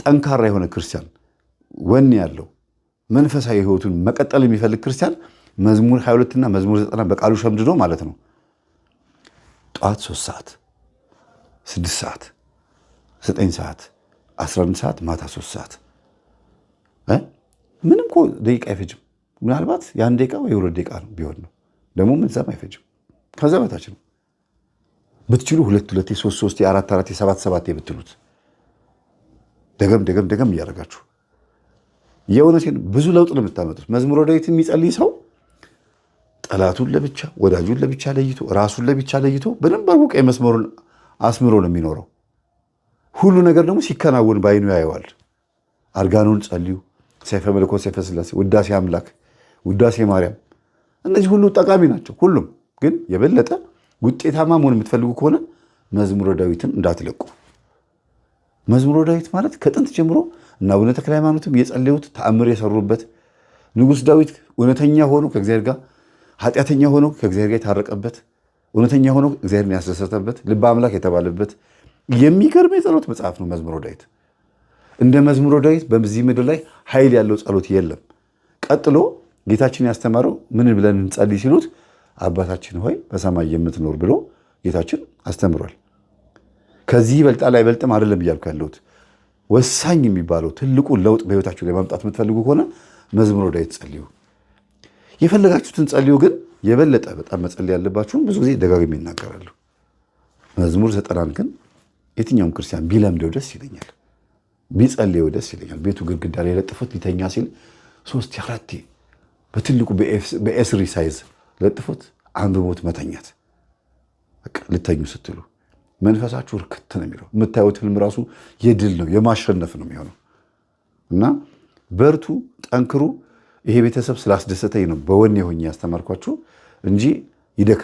ጠንካራ የሆነ ክርስቲያን ወኔ ያለው መንፈሳዊ ህይወቱን መቀጠል የሚፈልግ ክርስቲያን መዝሙር 22 እና መዝሙር 90 በቃሉ ሸምድዶ ማለት ነው ጠዋት 3 ሰዓት 6 ሰዓት 9 ሰዓት 11 ሰዓት ማታ 3 ሰዓት ምንም እኮ ደቂቃ አይፈጅም። ምናልባት የ1 ደቂቃ ወይ 2 ደቂቃ ነው ቢሆን ነው ደግሞ ምንዛም አይፈጅም። ከዛ በታች ነው ብትችሉ 2 2 3 3 4 4 7 7 ብትሉት ደገም እያደረጋችሁ የእውነቴን ብዙ ለውጥ ነው የምታመጡት። መዝሙረ ዳዊት የሚጸልይ ሰው ጠላቱን ለብቻ ወዳጁን ለብቻ ለይቶ ራሱን ለብቻ ለይቶ በደንብ አድርጎ ቀይ መስመሩን አስምሮ ነው የሚኖረው። ሁሉ ነገር ደግሞ ሲከናወን ባይኑ ያየዋል። አርጋኖን ጸልዩ፣ ሰይፈ መለኮት፣ ሰይፈ ሥላሴ፣ ውዳሴ አምላክ፣ ውዳሴ ማርያም እነዚህ ሁሉ ጠቃሚ ናቸው። ሁሉም ግን የበለጠ ውጤታማ መሆን የምትፈልጉ ከሆነ መዝሙረ ዳዊትን እንዳትለቁ። መዝሙረ ዳዊት ማለት ከጥንት ጀምሮ እና አቡነ ተክለ ሃይማኖትም የጸለዩት ተአምር የሰሩበት ንጉሥ ዳዊት እውነተኛ ሆኖ ከእግዚአብሔር ጋር ኃጢአተኛ ሆኖ ከእግዚአብሔር ጋር የታረቀበት እውነተኛ ሆኖ እግዚአብሔርን ያስደሰተበት ልበ አምላክ የተባለበት የሚገርም የጸሎት መጽሐፍ ነው መዝሙረ ዳዊት። እንደ መዝሙረ ዳዊት በዚህ ምድር ላይ ኃይል ያለው ጸሎት የለም። ቀጥሎ ጌታችን ያስተማረው ምን ብለን እንጸልይ ሲሉት አባታችን ሆይ በሰማይ የምትኖር ብሎ ጌታችን አስተምሯል። ከዚህ ይበልጣል አይበልጥም አይደለም እያልኩ ያለሁት ወሳኝ የሚባለው ትልቁ ለውጥ በህይወታችሁ ላይ ማምጣት የምትፈልጉ ከሆነ መዝሙረ ዳዊት ጸልዩ። የፈለጋችሁትን ጸልዩ፣ ግን የበለጠ በጣም መጸለይ ያለባችሁን ብዙ ጊዜ ደጋግሜ ይናገራሉ። መዝሙር 90 ግን የትኛውም ክርስቲያን ቢለምደው ደስ ይለኛል፣ ቢጸልየው ደስ ይለኛል። ቤቱ ግድግዳ ላይ ለጥፎት ሊተኛ ሲል 3 4 በትልቁ በኤስሪ ሳይዝ ለጥፎት አንብቦት መተኛት። በቃ ልተኙ ስትሉ መንፈሳችሁ እርክት ነው የሚለው። የምታዩት ህልም ራሱ የድል ነው የማሸነፍ ነው የሚሆነው። እና በርቱ፣ ጠንክሩ። ይሄ ቤተሰብ ስላስደሰተኝ ነው በወኔ ሆኜ ያስተማርኳችሁ እንጂ ይደክም